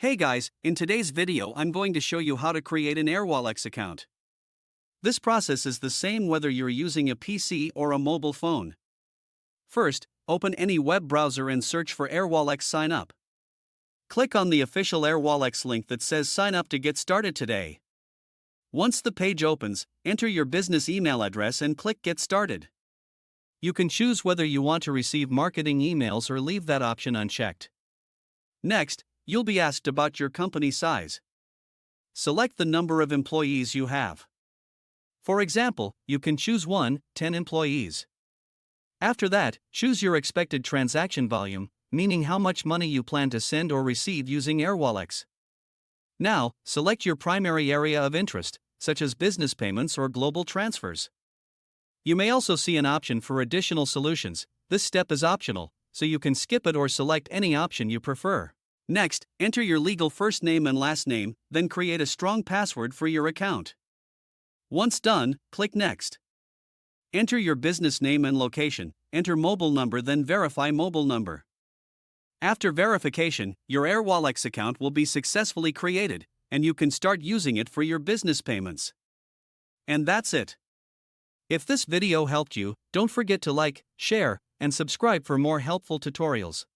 Hey guys, in today's video I'm going to show you how to create an Airwallex account. This process is the same whether you're using a PC or a mobile phone. First, open any web browser and search for Airwallex Sign Up. Click on the official Airwallex link that says Sign Up to get started today. Once the page opens, enter your business email address and click Get Started. You can choose whether you want to receive marketing emails or leave that option unchecked. Next, you'll be asked about your company size. Select the number of employees you have. For example, you can choose 10 employees. After that, choose your expected transaction volume, meaning how much money you plan to send or receive using Airwallex. Now, select your primary area of interest, such as business payments or global transfers. You may also see an option for additional solutions. This step is optional, so you can skip it or select any option you prefer. Next, enter your legal first name and last name, then create a strong password for your account. Once done, click Next. Enter your business name and location, enter mobile number, then verify mobile number. After verification, your Airwallex account will be successfully created, and you can start using it for your business payments. And that's it. If this video helped you, don't forget to like, share, and subscribe for more helpful tutorials.